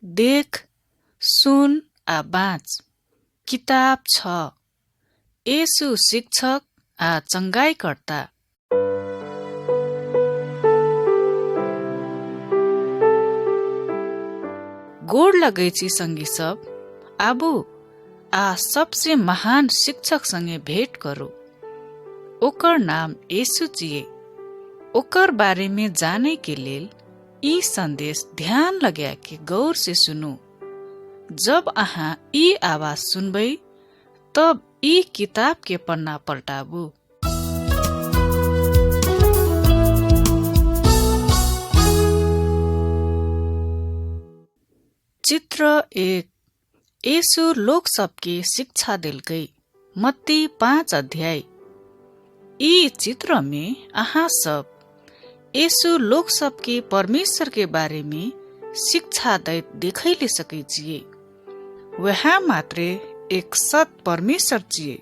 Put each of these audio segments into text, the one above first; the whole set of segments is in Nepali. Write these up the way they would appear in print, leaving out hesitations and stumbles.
देख, सुन आ बाँच किताब छ। येशू शिक्षक आ चंगाईकर्ता। गोड़ लगै छी संगी सब। आबू आ सबसे महान शिक्षक संगे भेंट करू। ओकर नाम येशू छियै। ओकर बारे में जाने के लेल ई संदेश ध्यान लगा के गौर से सुनू। जब अहाँ ई आवाज सुनबै तब ई किताब के पन्ना पलटाबू। चित्र 1। येशू लोक सबके शिक्षा दिलकै। मत्ती 5 अध्याय। ई चित्र में अहाँ सब येशू लोक सबके परमेश्वर के बारे में शिक्षा दैत देखैले सकै छियै। वह मात्रे एक सत परमेश्वर छियै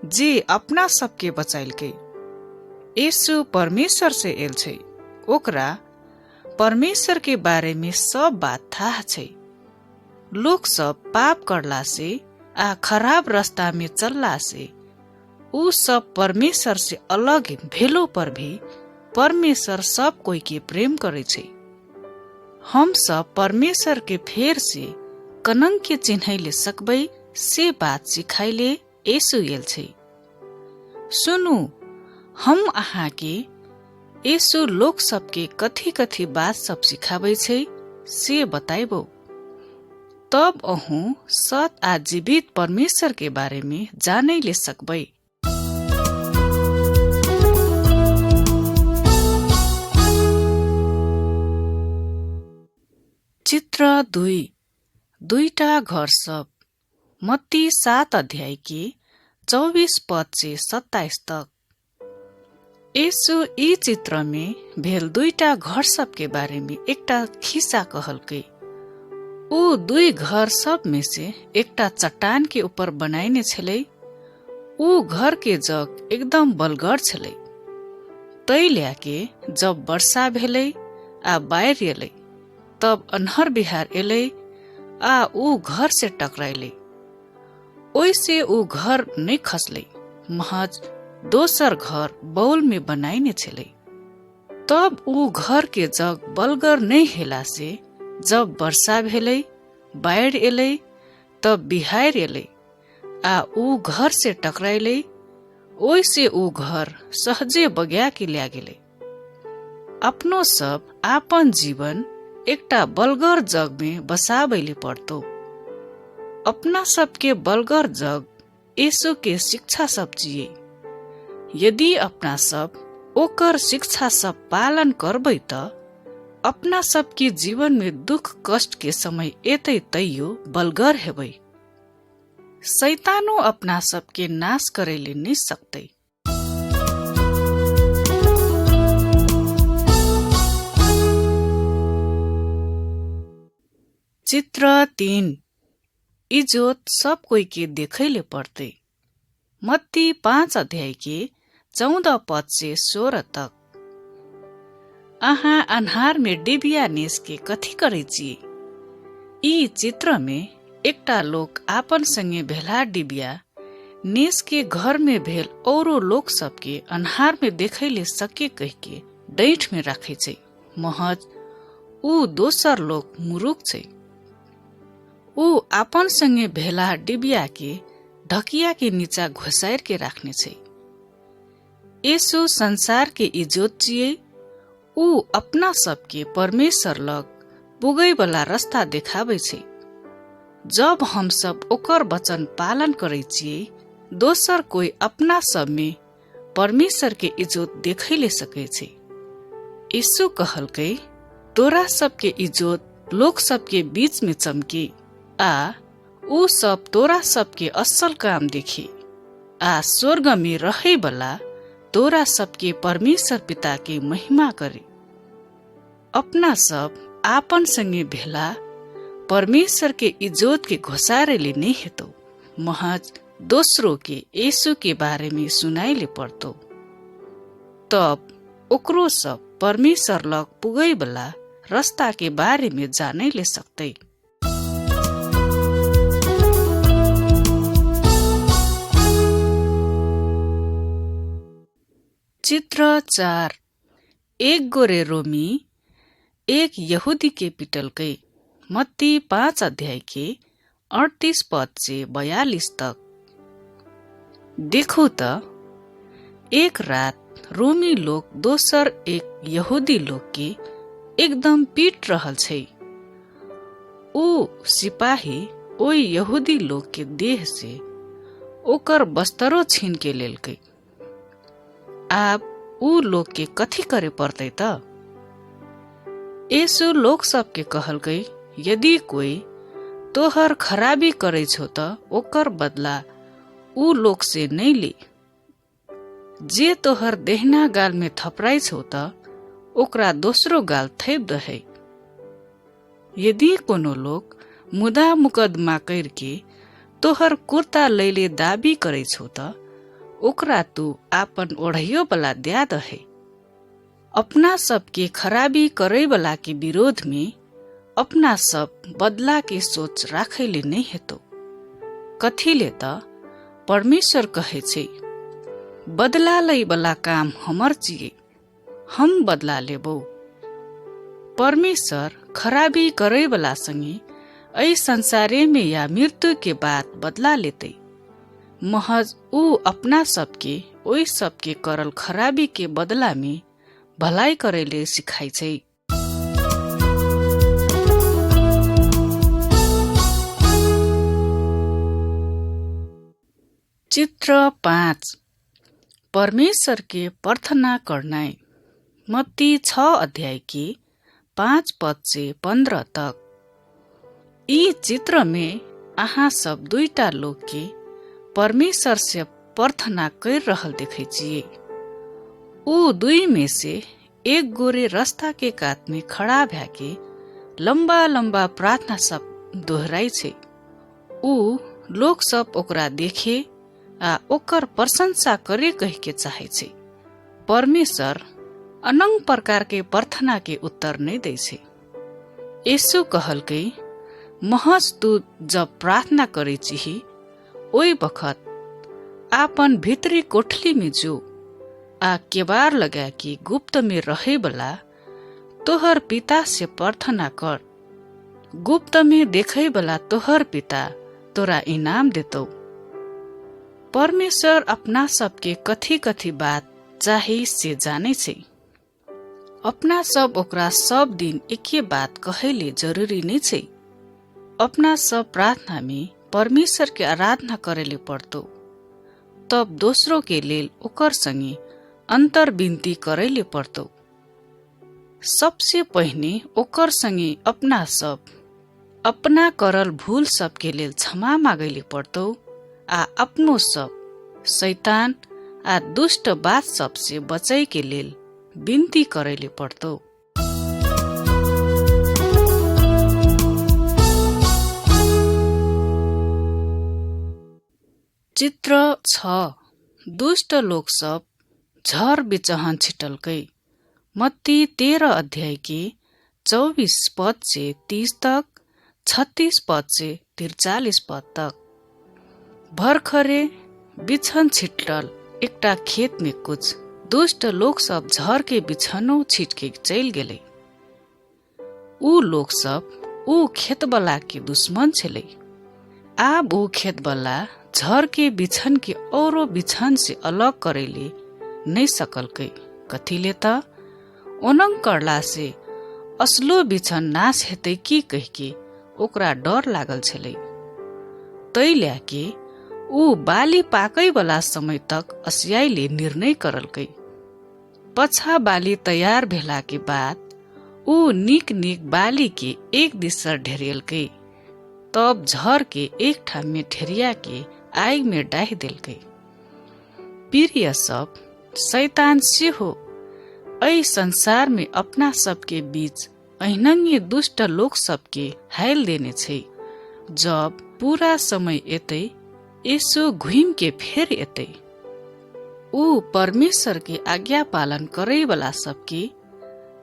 जे अपना सबके बचाइलकै। येशू परमेश्वर से आयल छै। ओकरा परमेश्वर के बारे में सब बात था छै। लोग सब पाप करला से आ खराब रास्ता में चलला से उ सब परमेश्वर से अलग भेलो पर भी परमेश्वर सब कोई के प्रेम करे छै। हम सब परमेश्वर के फेर से कनंग के चिन्हैले सकबै से बात सिखाइले येशू आयल छै। सुनू, हम अहाँ के येशू लोक सबके कथी कथी बात सब सिखाबै छै से बताइबो। तब अहूँ सत आ जीवित परमेश्वर के बारे में जानै ले सकबै। चित्र 2। दुईटा घर सब। मत्ती 7 अध्याय के 24 पद से 27 तक। येशू ई चित्र में भेल दुईटा घर सब के बारे में एकटा खिस्सा कहलकै। ऊ दुई घर सब में से एकटा चट्टान के ऊपर बनाइने छलै। ऊ घर के जग एकदम बलगर छलै। तै ल्याके जब वर्षा भेलै आ बाढ़ एलै तब अन्हर बिहार एलै आ ऊ घर से टकराइले। ओइसे ऊ घर नहीं खसलै, महज दोसर घर बौल में बनाइने छलै। तब ऊ घर के जग बलगर नहीं हेला से जब वर्षा भेलै बाढ़ एलै तब बिहार एलै आ ऊ घर से टकराइले। ओइसे ऊ घर सहजे बग्या के ल्या गेलै। अपनो सब आपन जीवन एकटा बलगर जग में बसाबैले पड़तो। अपना सबके बलगर जग येशू के शिक्षा सब छियै। यदि अपना सब ओकर शिक्षा सब पालन करबै त अपना सबके जीवन में दुख कष्ट के समय एतै तैयो बलगर हेबै। शैतानो अपना सबके नाश करैले नहीं सकतै। चित्र 3। इज्जत सब कोई के देखैले पड़ते। मत्ती 5 अध्याय के 14 पद से 16 तक। अहाँ अन्हार में डिबिया नेस के कथी करे छियै? ई चित्र में एकटा लोक आपन संगे भेला डिबिया नेस के घर में भेल औरो लोक सबके अन्हार में देखैले सके कह के डैठ में राखे छै। महज ऊ दोसर लोक मुरुख छै। ऊ आपन संगे भेला डिबिया के ढकिया के नीचा घोसाएर के राख्ने छै। येशू संसार के इज्जत छियै। ऊ अपना सबके परमेश्वर लग पुगै वाला रास्ता देखाबै छै। जब हम सब ओकर वचन पालन करै छियै दोसर कोई अपना सब में परमेश्वर के इज्जत देखैले सकै छै। येशू कहलकै, तोरा सबके इज्जत लोक सबके बीच में चमके आ ऊ सब तोरा सबके असल काम देखे आ स्वर्ग में रहे वाला तोरा सबके परमेश्वर पिता के महिमा करे। अपना सब आपन संगे भेला परमेश्वर के इज्जत के घोषारेले नहीं हेतो, महज दोसरों के येशू के बारे में सुनाइले पड़तो। तब ओकरो सब परमेश्वर लग पुगै वाला रास्ता के बारे में जाने ले सकते। चित्र 4। एक गोरे रोमी एक यहूदी के पिटलकै। मत्ती 5 अध्याय के 38 पद से 42 तक। देखो त एक रात रोमी लोग दोसर एक यहूदी लोग के एकदम पीट रहल छै। ऊ सिपाही ओई यहूदी लोग के देह से ओकर बस्तरो छीन के लेलकै। आब ऊ लोग के कथी करे पड़तै त? यीशु लोग सबके कहलकै, यदि कोई तोहर खराबी करे छो त ओकर बदला ऊ लोग से नहीं ले। जे तोहर देहना गाल में थपराई छो त ओकरा दोसरो गाल थैप दहे। यदि कोनो लोग मुदा मुकदमा करके तोहर कुर्ता लैले दाबी करे छो त ओकरा तू आपन ओढ़ियो वाला दिया दहे। अपना सबके खराबी करे वाला के विरोध में अपना सब बदला के सोच राखैले नहीं हेतो। कथीले त परमेश्वर कहे छै, बदला लै वाला काम हमर छिए, हम बदला लेबो। परमेश्वर खराबी करे वाला संगे ऐ संसारे में या मृत्यु के बाद बदला लेते। महज ऊ अपना सबके ओई सबके करल खराबी के बदला में भलाई करेले सिखाई छै। चित्र 5। परमेश्वर के प्रार्थना करनाई। मत्ती 6 अध्याय के 5 पद से 15 तक। ई चित्र में अहाँ सब दुईटा लोग के परमेश्वर से प्रार्थना कर रहल देखे छिए। ऊ दुई में से एक गोरे रास्ता के कात में खड़ा भै के लंबा लंबा प्रार्थना सब दोहराई छै। ऊ लोग सब ओकरा देखे आ ओकर प्रशंसा करे कह के चाहे छै। परमेश्वर अनंग प्रकार के प्रार्थना के उत्तर नहीं दै छै। यीशु कहलकै, महज तू जब प्रार्थना करे छिही ओई बखत आपन भीतरी कोठली में जो आ केबार लगा के गुप्त में रहे वाला तोहर पिता से प्रार्थना कर। गुप्त में देखे वाला तोहर पिता तोरा इनाम देतो। परमेश्वर अपना सबके कथी कथी बात चाहे से जाने छै। अपना सब ओकरा सब दिन एके बात कहेले जरूरी नहीं छै। अपना सब प्रार्थना में परमेश्वर के आराधना करेले पड़तो। तब दोसरों के लेल ओकर संगे अंतर विनती करेले पड़तो। सबसे पहले ओकर संगे अपना सब अपना करल भूल सब के लेल क्षमा मांगेले पड़तो आ अपनो सब शैतान आ दुष्ट बात सब से बचाई के लेल विनती करेले पड़तो। चित्र 6। दुष्ट लोग सब झर बिचहन छिटलकै। मत्ती 13 अध्याय के 24 पद से 30 तक, 36 पद से 43 पद तक। भरखरे बिछन छिटल एकटा खेत में कुछ दुष्ट लोग सब झर के बिछनो छिट के चल गेले। ऊ लोग सब ऊ खेत वाला के दुश्मन छले। आब ऊ खेत वाला झर के बिछन के औरो बिछन से अलग करेले नहीं सकलकै। कथीले त ओनंग करला से असलो बिछन नाश हेतै की कह के ओकरा डर लागल छलै। तै ल्याके ऊ बाली पाकै वाला समय तक असियाइले निर्णय करलकै। पछा बाली तैयार भेला के बाद ऊ निक निक बाली के एक दिशा ढेरियलकै। तब झर के एक ठाम में ठेरिया के आग में डाह देलकै। प्रिय सब, शैतान से हो ऐ संसार में अपना सबके बीच अहिनंगे दुष्ट लोग सबके हाल देने छै। जब पूरा समय एतै यीशु घुम के फेर एतै। ऊ परमेश्वर के आज्ञा पालन करे वाला सबके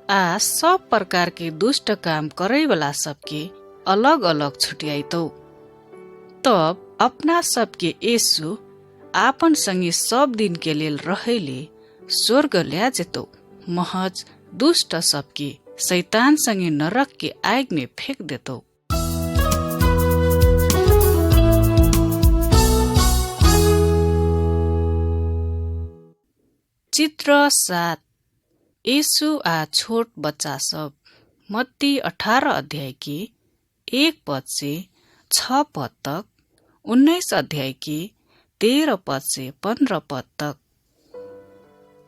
आ सब प्रकार के दुष्ट काम करे वाला सबके अलग अलग छुटियाइतो। तब अपना सबके यीशु आपन संगे सब दिन के लेल रहेले स्वर्ग ल्या जेतो, महज दुष्ट सबके शैतान संगे नरक के आग में फेंक देतो। चित्र 7। यीशु आ छोट बच्चा सब। मत्ती 18 अध्याय की 1 पद से 6 पद तक, 19 अध्याय की 13 पद से 15 पद तक।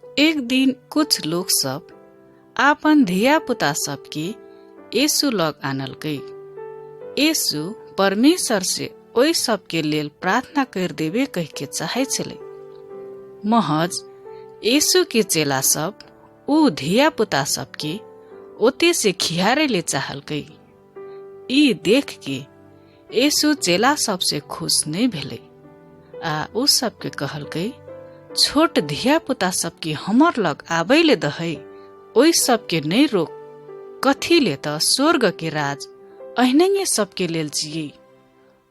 एक दिन कुछ लोग सब आपन धिया पुता सबके यीशु लग आनल गई। यीशु परमेश्वर से ओई सबके लेल प्रार्थना कर देवे कह के चाहे छले। महज यीशु के चेला सब ऊ धिया पुता सबके ओते से खियारे ले चाहल गई। ई देख के यीशु चेला सबसे खुश नहीं भेले। आ ऊ सबके कहल गई, छोट धिया पुता सबके हमर लग आबैले दहै, ओई सबके नहीं रोक। कथी ले त स्वर्ग के राज अहिनंगे सबके लेल जिये।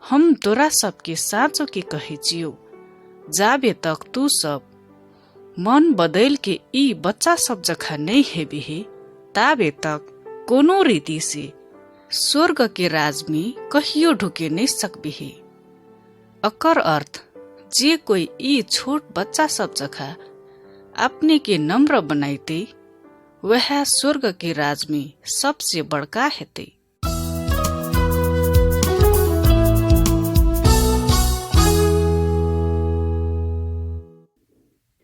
हम तोरा सबके साँचो के कहे जियो, जाबे तक तू सब मन बदल के ई बच्चा सब जखा नहीं हेबी है, ताबे तक कोनो रीति से स्वर्ग के राज में कहियो ढुके नहीं सकबी है। अकर अर्थ जे कोई ई छोट बच्चा सब जखा अपने के नम्र बनाइते, वह स्वर्ग के राज में सबसे बड़का हेते।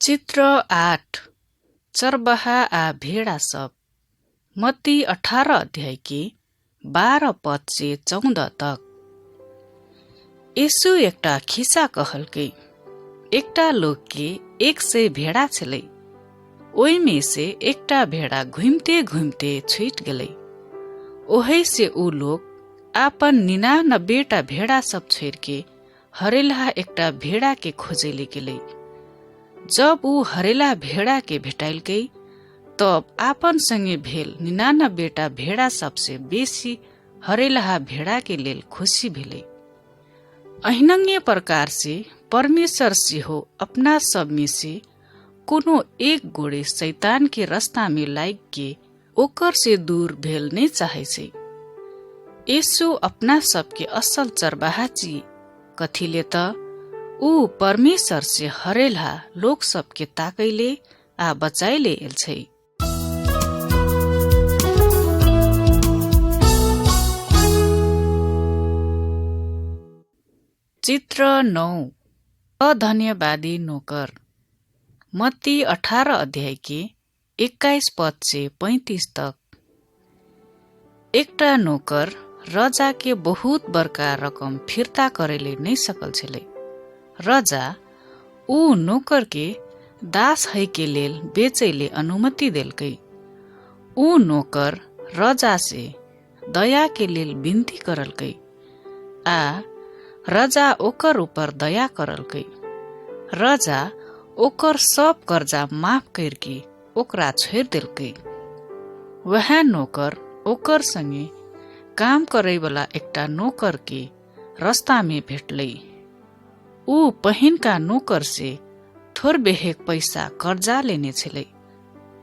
चित्र 8। चरबाहा आ भेड़ा सब। मत्ती 18 अध्याय की 12 पद से 14 तक। यीशु एकटा खिस्सा कहल गई। एकटा लोग के 100 भेड़ा छले। ओई में से एकटा भेड़ा घुमते घुमते छूट गले। ओही से ऊ लोग आपन 99 भेड़ा सब छोड़ के हरेला एकटा भेड़ा के खोजे ले गेले। जब ऊ हरेला भेड़ा के भेटाइल गई, तब आपन संगे भेल 99 भेड़ा सबसे बेसी हरेला भेड़ा के लेल खुशी भेले। अहिनंगे प्रकार से परमेश्वर से हो अपना सब में से कोनो एक गोड़े शैतान के रास्ता में लाग के ओकर से दूर भेल नहीं चाहे से। यीशु अपना सबके असल चरबाहा ची। कथी ले त ऊ परमेश्वर से हरेला लोग सबके ताकैले आ बचाइले एल छै। चित्र 9। अधन्यवादी नौकर। मत्ती 18 अध्याय के 21 पद से 35 तक। एकटा नौकर राजा के बहुत बड़का रकम फिर्ता करेले नहीं सकल छले। राजा ऊ नौकर के दास है के लेल बेचैले अनुमति देलकै। ऊ नौकर राजा से दया के लेल विनती करलकै आ राजा ओकर ऊपर दया करलकै। राजा ओकर सब कर्जा माफ करके ओकरा छोड़ देलकै। वह नौकर ओकर संगे काम करे वाला एकटा नौकर के रास्ता में भेटलै। ऊ पहिन का नौकर से थोर बेहेक पैसा कर्जा लेने छलै,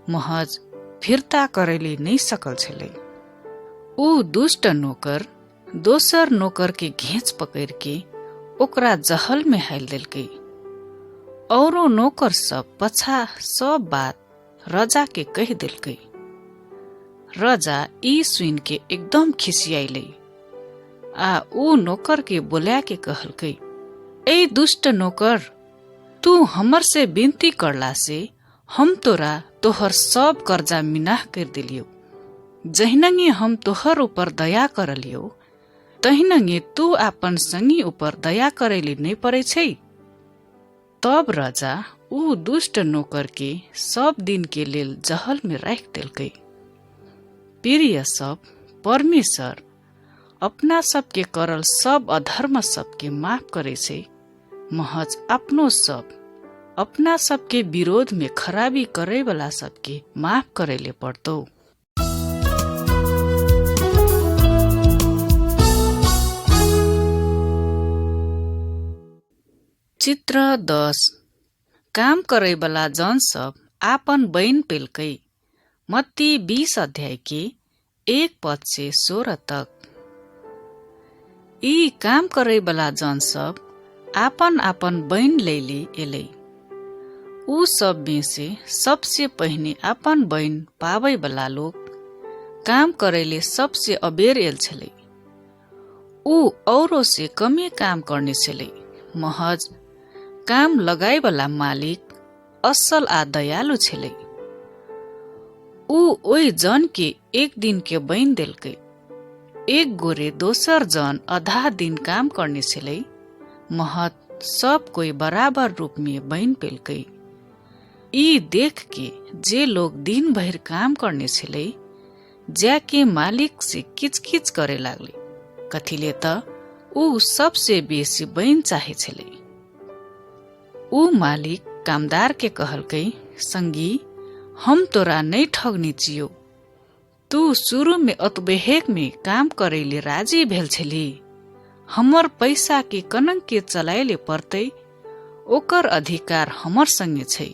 महज फिर्ता करेले नहीं सकल छलै। ऊ दुष्ट नौकर दोसर नौकर के घेंच पकड़ के ओकरा जहल में हाल देलकै। औरो नौकर सब पछा सब बात राजा के कह देलकै। राजा ई सुन के एकदम खिसियाइले आ ऊ नौकर के बोला के कहलकै, ए दुष्ट नौकर, तू हमर से विनती करला से हम तोरा तोहर सब कर्जा मिनाह कर दिलियो। जहिनंगे हम तोहर ऊपर दया करलियो, तहिनंगे तू आपन संगी ऊपर दया करेले नहीं पड़े छै। तब राजा ऊ दुष्ट नौकर के सब दिन के लेल जहल में राख देलकै। प्रिय सब, परमेश्वर अपना सबके करल सब अधर्म सबके माफ करे छै, महज अपनो सब अपना सबके विरोध में खराबी करे वाला सबके माफ करेले पड़तो। चित्र 10। काम करे वाला जन सब आपन बहन पेलकै। मत्ती 20 अध्याय के 1 पद से 16 तक। ई काम करे वाला जन सब आपन आपन बहन लैली एलै। ऊ सब में से सबसे पहिने आपन बहन पावे वाला लोग काम करेले सबसे अबेर एल छलै। ऊ औरों से कमे काम करने छलै। महज काम लगाए वाला मालिक असल आ दयालु छलै। ऊ ओई जन के एक दिन के बहन देलकै। एक गोरे दोसर जन आधा दिन काम करने छलै। महत सब कोई बराबर रूप में बहन पेलकै। ई देख के जे लोग दिन भर काम करने छलै जाके मालिक से किचकिच करे लागले। कथिले त ऊ सबसे बेसी बहन चाहे छलै। ऊ मालिक कामदार के कहलकै, संगी, हम तोरा नहीं ठगनी चियो। तू शुरू में अतबेहेक में काम करेले राजी भेल छली। हमर पैसा के कनंग के चलाएले पड़तै, ओकर अधिकार हमर संगे छै।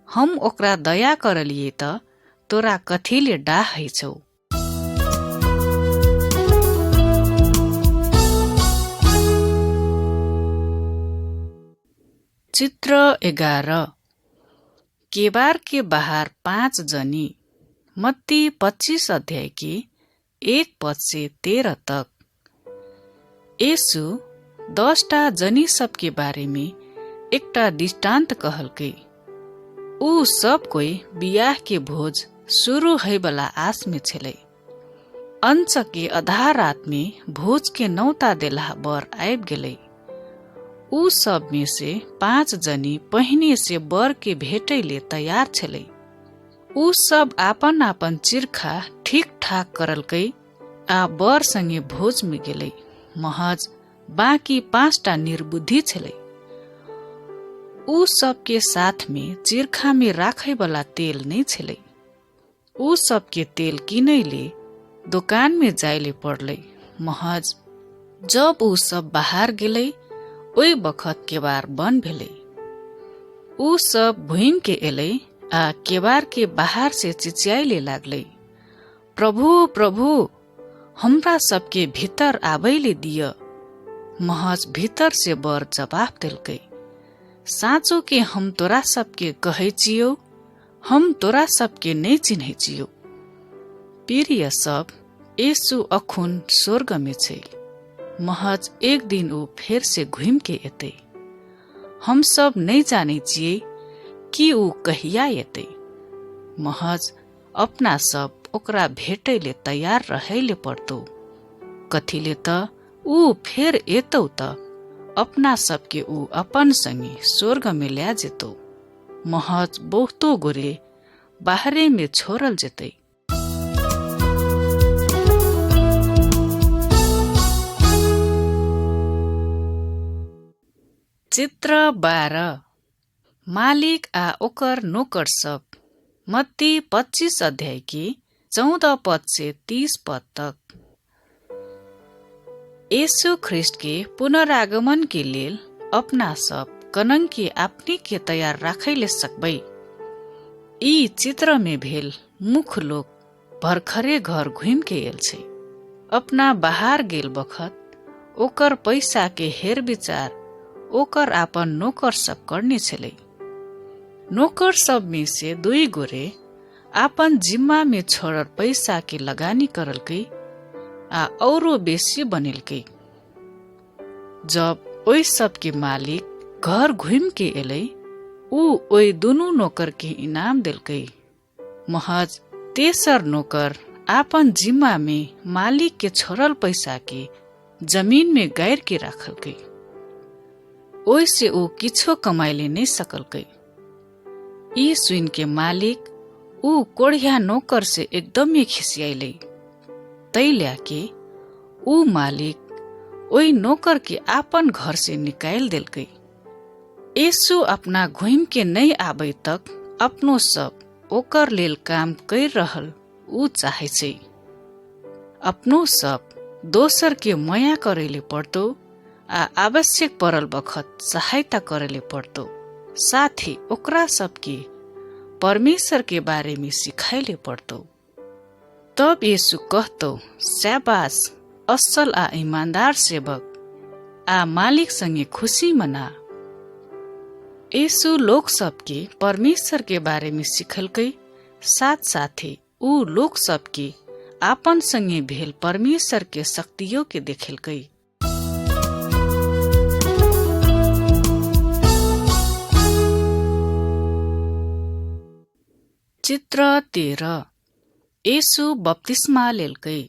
हम ओकरा दया करलिए त तोरा कथिले डाहै छौ। चित्र 11। केबार के बाहर 5 जनी। मत्ती 25 अध्याय के 1 पद से 13 तक। यीशु 10टा जनी सब के बारे में एकटा दृष्टांत कहलकै। ऊ सब कोई बियाह के भोज शुरू है वाला आस में छलै। अंश के आधा रात में भोज के नौता देला बर आबि गेलै। ऊ सब में से 5 जनी पहिने से बर के भेटैले तैयार छलै। ऊ सब आपन आपन चिरखा ठीक ठाक करलकै आ बर संगे भोज में गेलै। महज बाकी 5टा निर्बुद्धि छलै। ऊ सब के साथ में चिरखा में राखे वाला तेल नहीं छलै। ऊ सब के तेल किनैले दुकान में जाइले पड़लै। महज जब ऊ सब बाहर गेलै ओई बखत केबार बंद भेलै। ऊ सब भुइन के एलै आ केबार के बाहर से चिचियाइले लागलै, प्रभु प्रभु, हमरा सबके भीतर आबैले दिय। महज भीतर से बर जवाब देलकै, साँचो के हम तोरा सबके कहै छियौ, हम तोरा सबके नहीं चिन्है छियौ। प्रिय सब, यीशु अखुन स्वर्ग में छै। महज एक दिन ऊ फेर से घुम के एतै। हम सब नहीं जाने छियै कि ऊ कहिया एतै। महज अपना सब ओकरा भेटैले तैयार रहैले पड़तौ। कथिले त ऊ फेर एतौ त अपना सबके ऊ अपन संगे स्वर्ग में ल्या जेतौ। महज बहुतो गोरे बाहरे में छोड़ल जेतै। चित्र 12। मालिक आ ओकर नोकर सब। मत्ती 25 अध्याय के 14 पद से 30 पद तक। यीशु ख्रिस्ट के पुनरागमन के लेल अपना सब कनंग के अपनी के तैयार राखैले सकबै। ई चित्र में भेल मुख लोग भरखरे घर घुम के एल छै। अपना बाहर गेल बखत ओकर पैसा के हेर विचार ओकर आपन नोकर सब करने छलै। नोकर सब में से 2 गोरे आपन जिम्मा में छोड़ल पैसा के लगानी करलकै आ औरो बेसी बनेलकै। जब ओई सब के मालिक घर घुम के एलै, ऊ ओई दुनू नौकर के इनाम देलकै। महज तेसर नौकर आपन जिम्मा में मालिक के छोड़ल पैसा के जमीन में गाड़ के राखलकै। ओई से ऊ किछो कमाइले नहीं सकलकै। ई सुन के मालिक ऊ कोढ़िया नौकर से एकदमै खिसियाइलै। तैल्या के ऊ मालिक ओई नौकर के आपन घर से निकाल देलकै। यीशु अपना घुम के नहीं आबै तक अपनो सब ओकर लेल काम कर रहल ऊ चाहे छै। अपनो सब दोसर के मया करेले पड़तो आ आवश्यक पड़ल बखत सहायता करेले पड़तो। साथ ही ओकरा सबके परमेश्वर के बारे में सिखाइले पड़तो। तब यीशु कहतो, शाबाश असल आ ईमानदार सेवक, आ मालिक संगे खुशी मना। यीशु लोग सबके परमेश्वर के बारे में सिखलकै, साथ साथे ऊ लोग सबके आपन संगे भेल परमेश्वर के शक्तियों के देखेलकै। चित्र 13। यीशु बपतिस्मा लेलकै।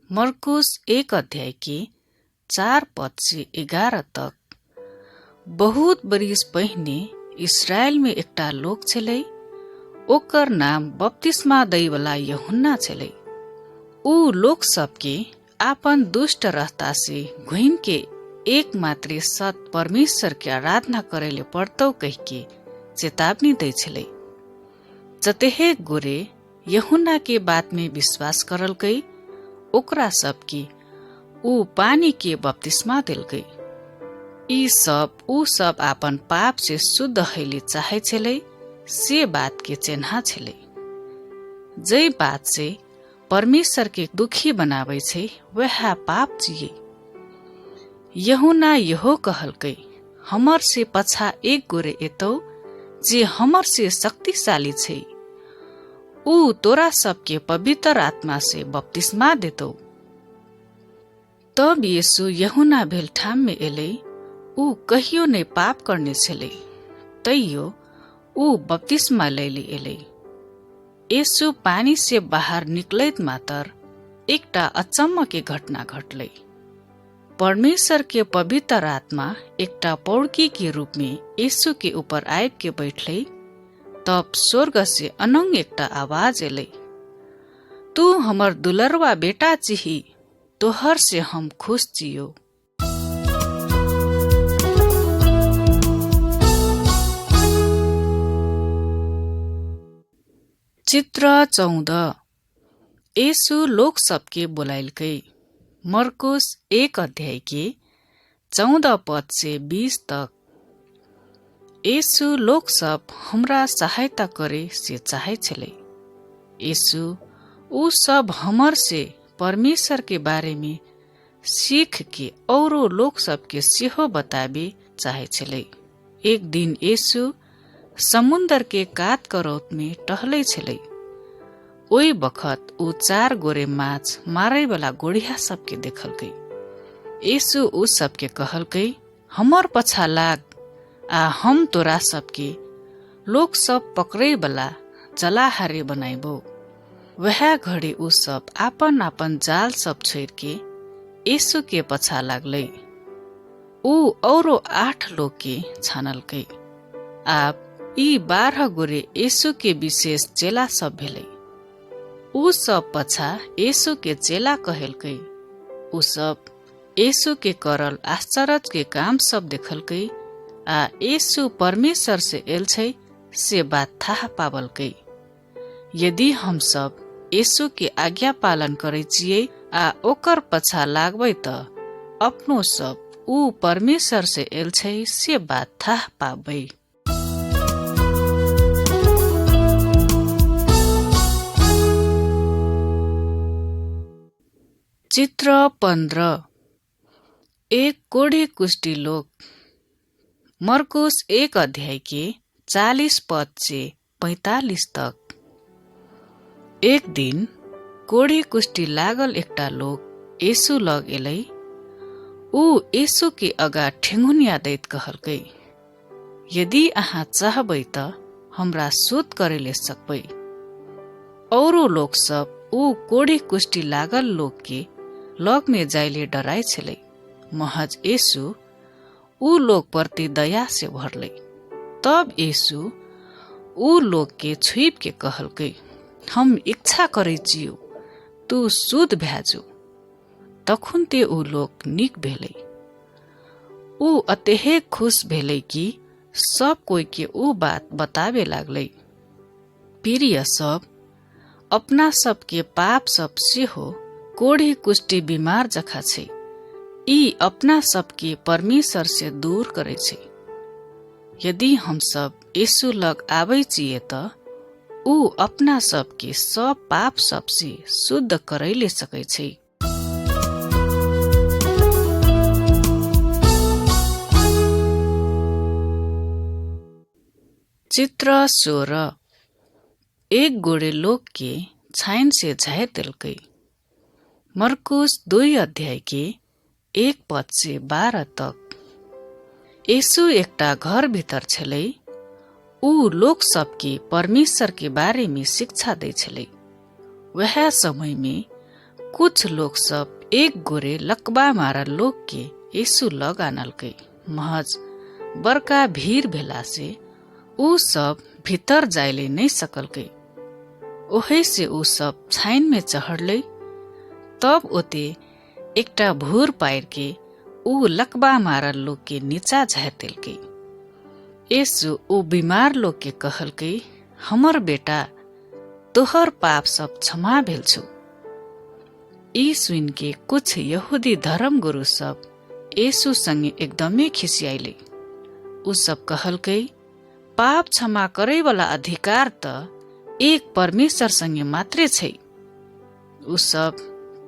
मरकुस 1 अध्याय के 4 पद से 11 तक। बहुत बरिस पहिने इस्राएल में एकटा लोक छलै, ओकर नाम बपतिस्मा दैवाला यूहन्ना छलै। ऊ लोक सबके आपन दुष्ट रास्ता से घुम के एक मात्र सत परमेश्वर के आराधना करेले पड़तौ कहिके चेतावनी दै छलै। जतेहे गोरे यूहन्ना के बात में विश्वास करलकै, ओकरा सबके ऊ पानी के बपतिस्मा देलकै। ई सब ऊ सब आपन पाप से शुद्ध हैले चाहे छलै, से बात के चिन्हा छलै। जै बात से परमेश्वर के दुखी बनाबै छै, वह पाप छियै। यूहन्ना यहो कहलकै, हमर से पछा एक गोरे एतौ जे हमर से शक्तिशाली छै, ऊ तोरा सबके पवित्र आत्मा से बपतिस्मा देतौ। तब यीशु यूहन्ना भेल ठाम में एलै। ऊ कहियो नै पाप करने छलै, तैयो ऊ बपतिस्मा लैली एलै। यीशु पानी से बाहर निकलैत मात्र एकटा अचम्म के घटना घटलै। परमेश्वर के पवित्र आत्मा एकटा पौड़की के रूप में यीशु के ऊपर आब के बैठलै। तब स्वर्ग से अनंग एकटा आवाज एलै, तू हमर दुलरवा बेटा छिही, तोहर से हम खुश छियो। चित्र 14। यीशु लोक सबके बोलाइलकै। मरकुस 1 अध्याय के 14 पद से 20 तक। यीशु लोक सब हमरा सहायता करे से चाहे छलै। यीशु ऊ सब हमर से परमेश्वर के बारे में सीख के औरो लोक सबके सेहो बताबे चाहे छलै। एक दिन यीशु समुन्दर के कात करौत में टहलै छलै। ओई बखत ऊ 4 गोरे माछ मारै वाला गोढ़िया सबके देखलकै। यीशु ऊ सबके कहलकै, हमर पछा लाग, आ हम तोरा सबके लोग सब पकड़े वाला जलाहारे बनाइबो। वह घड़ी ऊ सब आपन आपन जाल सब छोड़ के यीशु के पछा लागलै। ऊ औरो 8 लोग के छानलकै। आप ई 12 गोरे यीशु के विशेष चेला सब भेलै। ऊ सब पछा यीशु के चेला कहलकै। ऊ सब यीशु के करल आश्चर्य के काम सब देखलकै, आ यीशु परमेश्वर से एल छै से बात थाहा पावलकै। यदि हम सब यीशु के आज्ञा पालन करै छियै आ ओकर पछा लागबै त अपनो सब ऊ परमेश्वर से एल छै से बात थाहा पाबै। चित्र 15। एक कोढ़े कुष्ठी लोग। मरकुस 1 अध्याय के 40 पद से 45 तक। एक दिन कोढ़े कुष्ठी लागल एकटा लोग यीशु लग एलै। ऊ यीशु के अगा ठेंगुनिया दैत कहलकै, यदि अहाँ चाहबै त हमरा शुद्ध करेले सकबै। औरो लोग सब ऊ कोढ़े कुष्ठी लागल लोग के लग में जाइले डराय छलै। महज यीशु ऊ लोग प्रति दया से भरलै। तब यीशु ऊ लोग के छुप के कहलकै, हम इच्छा करै छियो, तू शुद्ध भ्याजो। तखुनते ऊ लोग निक भेलै। ऊ अतेहे खुश भेलै कि सब कोई के ऊ बात बतावे लागलै। प्रिय सब, अपना सबके पाप सब सेहो कोढ़ी कुष्ठी बीमार जखा छै। ई अपना सबके परमेश्वर से दूर करे छै। यदि हम सब यीशु लग आबै छियै त ऊ अपना सबके सब पाप सबसे शुद्ध करैले सकै छै। चित्र 16। एक गोरे लोग के छाइन से झायर देलकै। मरकुस 2 अध्याय के 1 पद से 12 तक। यीशु एकटा घर भीतर छलै। ऊ लोग सबके परमेश्वर के बारे में शिक्षा दै छलै। वह समय में कुछ लोग सब एक गोरे लकवा मारल लोग के यीशु लग आनलकै। महज बड़का भीड़ भेला से ऊ सब भीतर जाइले नहीं सकलकै। ओहे से ऊ सब छाइन में चढ़लै। तब ओते एकटा भूर पार के ऊ लकवा मारल लोग के नीचा झार देलकै। यीशु ऊ बीमार लोग के कहलकै, हमर बेटा, तोहर पाप सब क्षमा भेल छौ। ई सुन के कुछ यहूदी धर्म गुरु सब यीशु संगे एकदमै खिसियाइले। ऊ सब कहलकै, पाप क्षमा करे वाला अधिकार त एक परमेश्वर संगे मात्रे छै। ऊ सब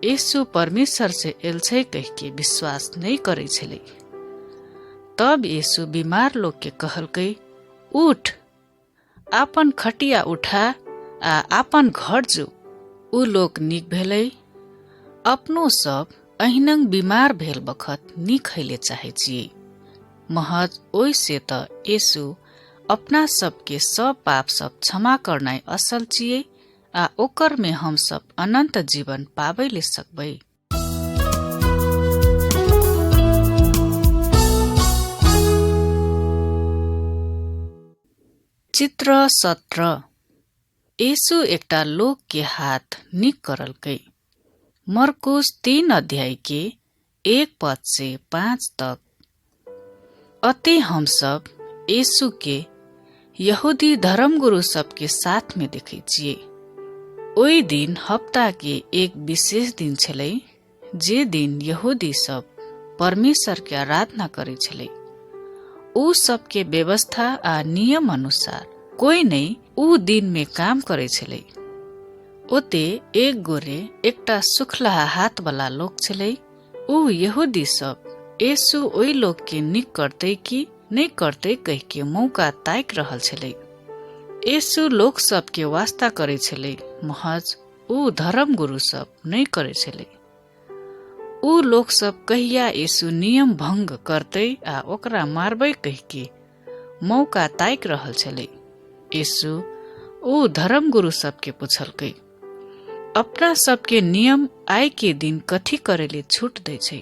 यीशु परमेश्वर से एल छै कह के विश्वास नहीं करे छलै। तब यीशु बीमार लोग के कहलकै, उठ, आपन खटिया उठा आ आपन घर जो। ऊ लोग निक भेलै। अपनो सब अहिनंग बीमार भेल बखत निक खैले चाहे छिए। महज ओइ से त यीशु अपना सबके सब पाप सब क्षमा करनाइ असल छिए आ ओकर में हम सब अनंत जीवन पाबै ले सकबै। चित्र 17। यीशु एकटा लोग के हाथ निक करलकै। मरकुस 3 अध्याय के 1 पद से 5 तक। अते हम सब यीशु के यहूदी धर्मगुरु सबके साथ में देखे छिए। ओई दिन हफ्ता के एक विशेष दिन छलै, जे दिन यहूदी सब परमेश्वर के आराधना करे छलै। ऊ सबके व्यवस्था आ नियम अनुसार कोई नहीं ऊ दिन में काम करे छलै। ओते एक गोरे एकटा सुखला हाथ वाला लोग छलै। ऊ यहूदी सब यीशु ओई लोग के निक करते कि नहीं करते कह के मौका ताक रहल छलै। यीशु लोग सब के वास्ता करे छलै, महज ऊ धर्म गुरु सब नहीं करे छलै। ऊ लोग सब कहिया यीशु नियम भंग करते आ ओकरा मारबै कह के मौका ताक रहल छलै। यीशु ऊ धर्म गुरु सब के पूछलकै, अपना सबके नियम आय के दिन कथी करेले छूट दै छै,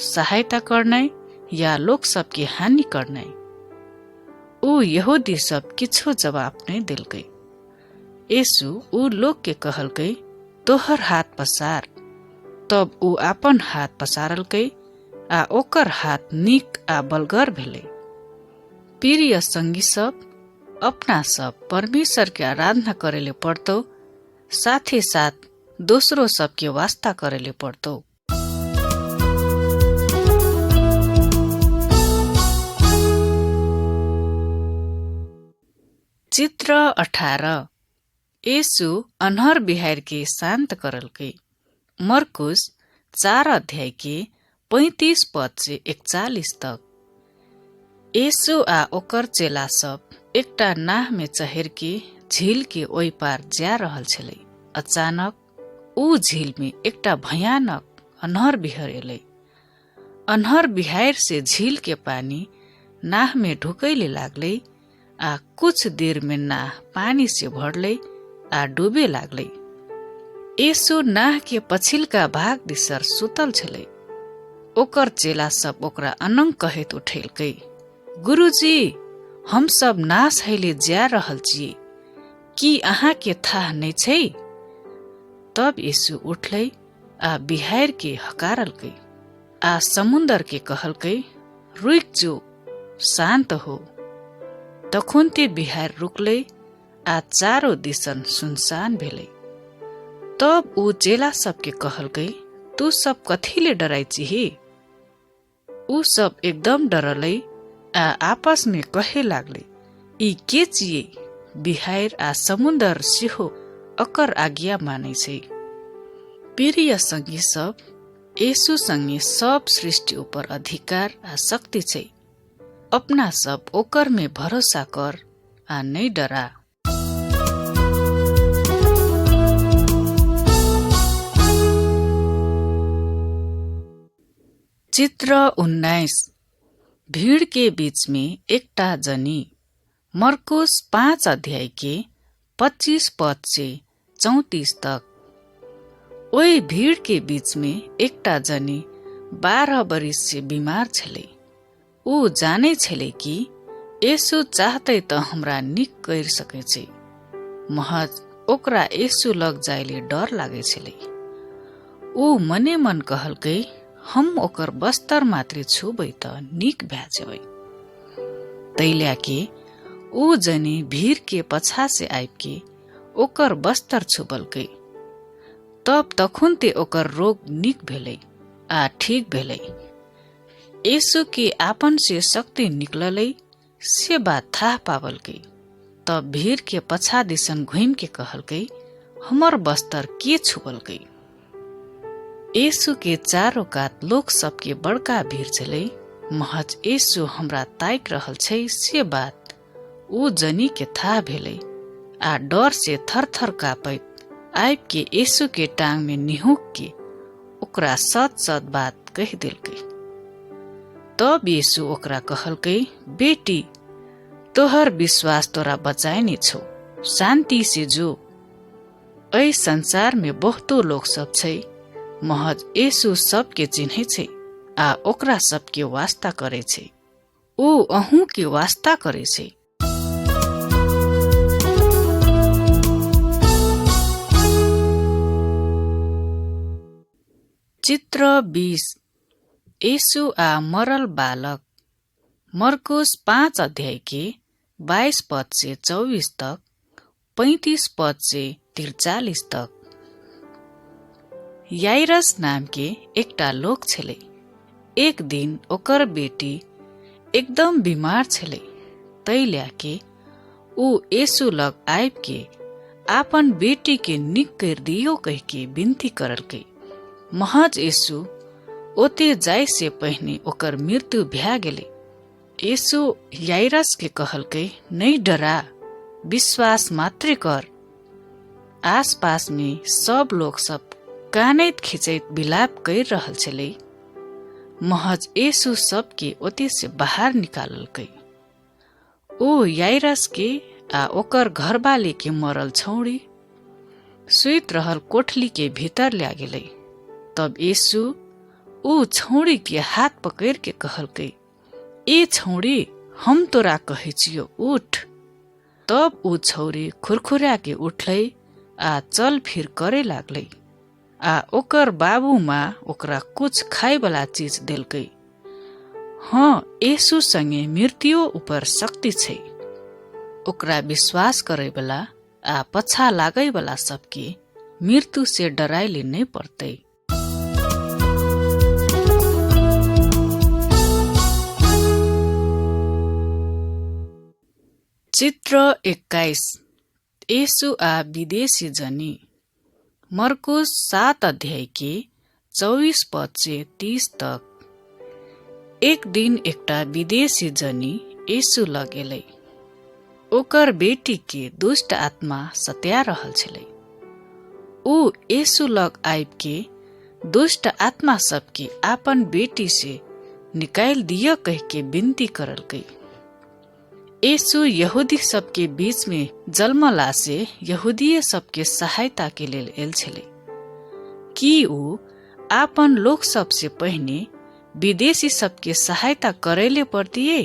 सहायता करनाइ या लोग सबके हानि करनाइ? ऊ यहूदी सब किछो जवाब नहीं दिलकै। यीशु ऊ लोग के कहलकै, तोहर हाथ पसार। तब ऊ आपन हाथ पसारलकै आ ओकर हाथ निक आ बलगर भेलै। प्रिय संगी सब, अपना सब परमेश्वर के आराधना करेले पड़तौ, साथे साथ दोसरो सबके वास्ता करेले पड़तौ। चित्र 18। यीशु अन्हर बिहार के शांत करलकै। मरकुस 4 अध्याय के 35 पद से 41 तक। यीशु आ ओकर चेला सब एकटा नाह में चढ़ के झील के ओई पार जा रहल छलै। अचानक ऊ झील में एकटा भयानक अन्हर बिहार एलै। अन्हर बिहार से झील के पानी नाह में ढुकैले लागलै आ कुछ देर में नाह पानी से भरलै आ डूबे लागलै। यीशु नाह के पछिलका भाग दिसर सुतल छलै। ओकर चेला सब ओकरा अनंग कहैत उठेलकै, गुरुजी, हम सब नाश हैले जा रहल छियै, की अहाँ के थाह नहीं छै? तब यीशु उठलै आ बिहार के हकारलकै आ समुन्दर के कहलकै, रुक जो, शांत हो। तखुन्ते बिहार रुकलै आ चारो दिसन सुनसान भेलै। तब ऊ चेला सबके कहलकै, तू सब कथीले डराइ छिही? ऊ सब एकदम डरलै आ आपस में कहे लागलै, ई के छिए, बिहार आ समुन्दर सेहो ओकर आज्ञा मानै छै। प्रिय संगी सब, यीशु संगे सब सृष्टि ऊपर अधिकार आ शक्ति छै। अपना सब ओकर में भरोसा कर आ नहीं डरा। चित्र 19। भीड़ के बीच में एकटा जनी। मरकुस 5 अध्याय के 25 पद से 34 तक। ओई भीड़ के बीच में एकटा जनी 12 बरिस से बीमार छले। ऊ जाने छले कि यीशु चाहते त हमरा निक कर सके छे। महज ओकरा यीशु लग जाइले डर लागे छले। ऊ मने मन कहलकै, हम ओकर बस्तर मात्रै छुबै त निक भ्या जेबै। तैल्या के ऊ जनी भीड़ के पछा से आइब के ओकर बस्तर छुबलकै। तब तखुनते ओकर रोग निक भेलै आ ठीक भेलै। यीशु के आपन से शक्ति निकललै से बात थाह पावलकै। तब भीड़ के पछा दिसन घुम के कहलकै, हमर बस्तर के छुबलकै। यीशु के चारों कात लोग सबके बड़का भीड़ छलै। महज यीशु हमरा ताक रहल छै से बात ऊ जनी के थाह भेलै आ डर से थरथर कापैत आइब के यीशु के टांग में निहुक के ओकरा सच सच बात कह दिलकै। तब यीशु ओकरा कहलकै, बेटी, तोहर विश्वास तोरा बचाइने छौ, शांति से जो। ऐ संसार में बहुतो लोग सब छै, महज यीशु सबके चिन्हे छै आ ओकरा सबके वास्ता करे छै। ऊ अहू के वास्ता करे छै। चित्र 20। यीशु आ मरल बालक। मरकुस 5 अध्याय के 22 पद से 24 तक, 35 पद से 43 तक। याइरस नाम के एकटा लोक छले। एक दिन ओकर बेटी एकदम बीमार छले। तैल्या के ऊ यीशु लग आइब के आपन बेटी के निक कर दियो कह के विनती करलकै। महज यीशु ओते जाय से पहने ओकर मृत्यु भ्या गेले। यीशु याइरस के कहलकै, नहीं डरा, विश्वास मात्रै कर। आस पास में सब लोग सब कानैत खिचैत विलाप कर रहल छलै। महज यीशु सबके ओते से बाहर निकाललकै। ओ याइरस के आ ओकर घरवाली के मरल छौड़ी सुइत रहल कोठली के भीतर ल्या गेलै। तब यीशु ऊ छौड़ी के हाथ पकड़ के कहलकै, ए छौड़ी, हम तोरा कहै छियो, उठ। तब ऊ छौड़ी खुरखुरा के उठलै आ चल फिर करे लागलै। आ ओकर बाबू माँ ओकरा कुछ खाए वाला चीज देलकै। हाँ, यीशु संगे मृत्यु ऊपर शक्ति छै। ओकरा विश्वास करे वाला आ पछा लागै वाला सबके मृत्यु से डराइले नहीं पड़तै। चित्र 21। यीशु आ विदेशी जनी। मरकुस 7 अध्याय के 24 पद से 30 तक। एक दिन एकटा विदेशी जनी यीशु लग एलै। ओकर बेटी के दुष्ट आत्मा सत्या रहल छलै। ऊ यीशु लग आइब के दुष्ट आत्मा सबके आपन बेटी से निकाल दिया कह के विनती करलकै। यीशु यहूदी सबके बीच में जन्मला से यहूदीय सबके सहायता के लेल एल छले कि ऊ आपन लोग सबसे पहने विदेशी सबके सहायता करेले पड़तिए।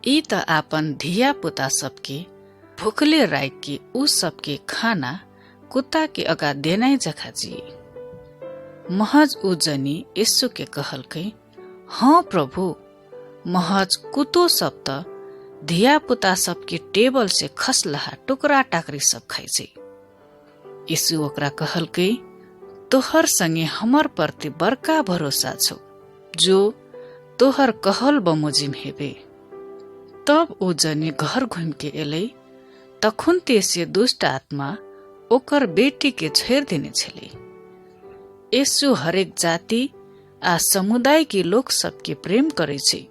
ई त आपन धिया पुता सबके भूखले राख के ऊ सबके खाना कुत्ता के अगा देना जखा जी। महज ऊ जनी यीशु के कहलकै, हाँ प्रभु, महज कुतो सब त धिया पुता सबके टेबल से खसलहा टुकड़ा टाकरी सब खाइ छै। यीशु ओकरा कहलकै, तोहर संगे हमर प्रति बड़का भरोसा छौ, जो तोहर कहल बमोजिम हेबे। तब ऊ जनी घर घुम के एलै तखुन्ते से दुष्ट आत्मा ओकर बेटी के छोड़ देने छले। यीशु हरेक जाति आ समुदाय के लोग सबके प्रेम करे छे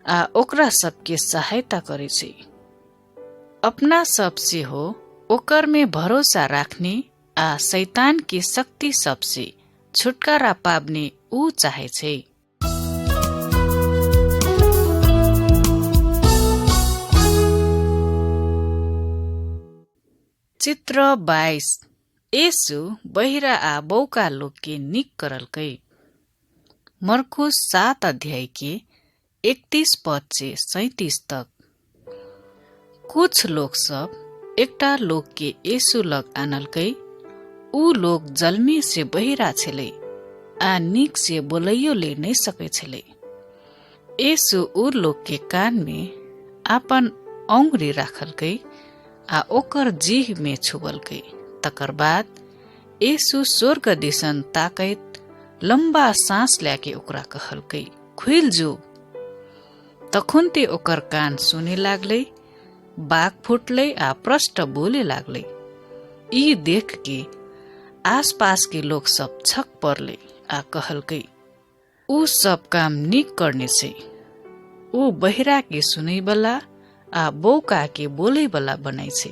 आ ओकरा सबके सहायता करे छे। अपना सबसे हो ओकर में भरोसा राख्ने आ शैतान की शक्ति सबसे छुटकारा पाब्ने ऊ चाहे छे। चित्र 22। यीशु बहिरा आ बौका लोग के निक करलकै। मरकुस 7 अध्याय के 31 पद से 37 तक। कुछ लोग सब एकटा लोग के यीशु लग आनलकै। ऊ लोग जल्मी से बहिरा छले आ निक से बोलैयो ले नहीं सकै छले। यीशु ऊ लोग के कान में आपन औंगरी राखलकै आ ओकर जीह में छुबलकै। तकर बाद यीशु स्वर्ग दिसन ताकैत लंबा सांस ल्याके ओकरा कहलकै, खुइल जो। तखुन्ते ओकर कान सुने लागलै, बाघ फुटलै आ प्रष्ट बोले लागलै। यी देख के आसपास के लोग सब छक परले आ कहलकै, ऊ सब काम निक करने छे। ऊ बहिरा के सुनै वाला आ बौका के बोले वाला बनाई छे।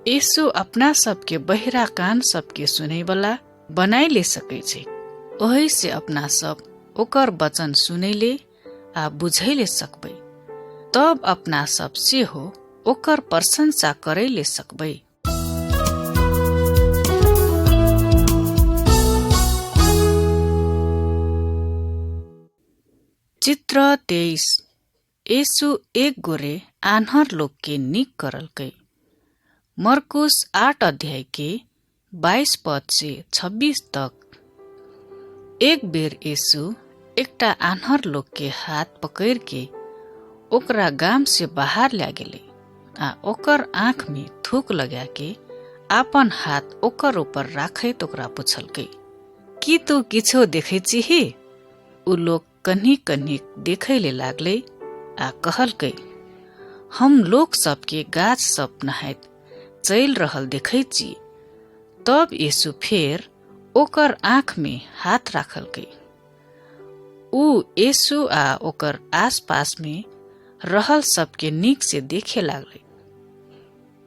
यीशु अपना सबके बहिरा कान सबके सुनै वाला बनाई ले सकै छे। ओही से अपना सब ओकर वचन सुनैले आ बुझैले सकबै। तब अपना सब से हो ओकर प्रशंसा करैले सकबै। चित्र 23। यीशु एक गोरे आन्हर लोग के निक करलकै। मरकुस 8 अध्याय के 22 पद से 26 तक। एक बेर यीशु एकटा आन्हर लोग के हाथ पकड़ के ओकरा गाम से बाहर ल्या गेले आ ओकर आँख में थूक लगा के आपन हाथ ओकर ऊपर राखैत ओकरा पूछलकै, की तू किछो देखै छिही? ऊ लोग कन्हिक कन्हिक देखैले लागलै आ कहलकै, हम लोग सबके गाछ सब नहाइत चल रहल देखै छी। तब यीशु फेर ओकर आँख में हाथ राखलकै। ऊ यीशु आ ओकर आसपास में रहल सबके निक से देखे लागलै।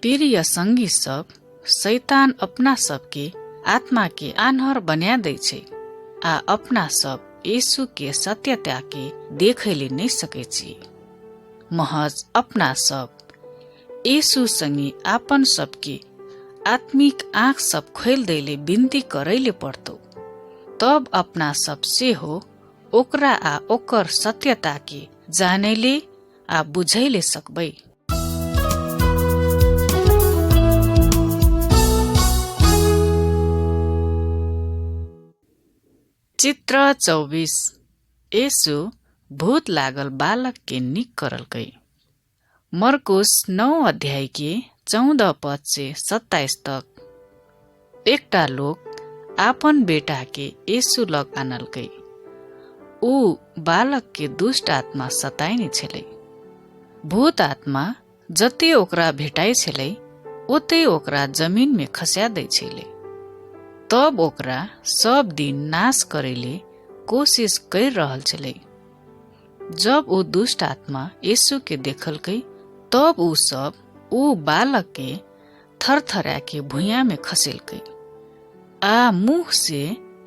प्रिय संगी सब, शैतान अपना सबके आत्मा के आन्हर बना दै छै आ अपना सब यीशु के सत्यता के देखैले नहीं सकै छी। महज अपना सब यीशु संगी आपन सबके आत्मिक आँख सब खोल दैले बिन्ती करैले पड़तो। तब अपना सब से हो ओकरा आ ओकर सत्यता के जानैले आ बुझैले सकबै। चित्र 24। यीशु भूत लागल बालक के निक करलकै। मरकुस 9 अध्याय के 14 पद से 27 तक। एकटा लोग आपन बेटा के यीशु लग आनलकै। ऊ बालक के दुष्ट आत्मा सताइने छलै। भूत आत्मा जते ओकरा भेटाइ छलै ओते ओकरा जमीन में खस्या दै छलै। तब ओकरा सब दिन नाश करैले कोशिश कर रहल छलै। जब ऊ दुष्ट आत्मा यीशु के देखलकै तब ऊ सब ऊ बालक के थरथरा के भुइया में खसेलकै आ मुंह से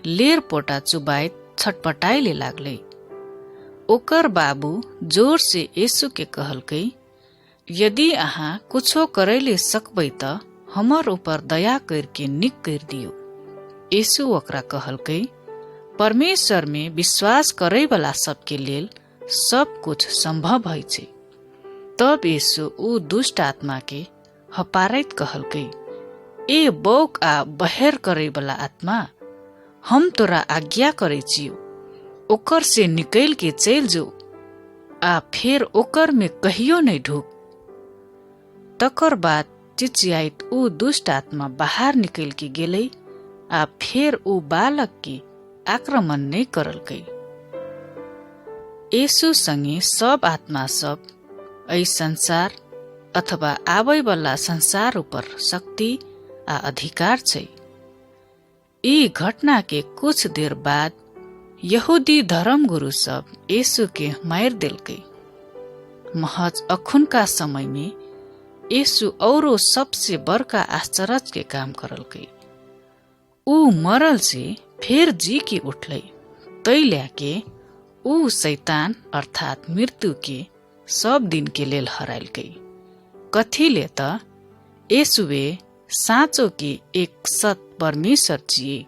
लेर पोटा चुबाइत छटपटाइले लागलै। ओकर बाबू जोर से यीशु के कहलकै, यदि अहाँ कुछो करैले सकबै त हमर ऊपर दया करके निक कर दियो। यीशु ओकरा कहलकै, परमेश्वर में विश्वास करै वाला सबके लेल सब कुछ संभव है छै। तब यीशु ऊ दुष्ट आत्मा के हपारैत कहलकै, ए बौक आ बहेर करे वाला आत्मा, हम तोरा आज्ञा करे छियो, ओकर से निकल के चल जो आ फिर ओकर में कहियो नहीं ढुक। तकर बाद चिचियाइत ऊ दुष्ट आत्मा बाहर निकल के गेलै आ फिर ऊ बालक के आक्रमण नहीं करलकै। यीशु संगे सब आत्मा सब ऐ संसार अथवा आबै वाला संसार ऊपर शक्ति आ अधिकार छै। ई घटना के कुछ देर बाद यहूदी धर्मगुरु सब यीशु के मार देलकै। महज अखुनका समय में यीशु औरो सबसे बड़का आश्चर्य के काम करलकै। ऊ मरल से फिर जी के उठलै, तैल्या के ऊ शैतान अर्थात मृत्यु के सब दिन के लेल हरालकै। कथीले त यीशुवे साँचो के एक सत परमेश्वर जी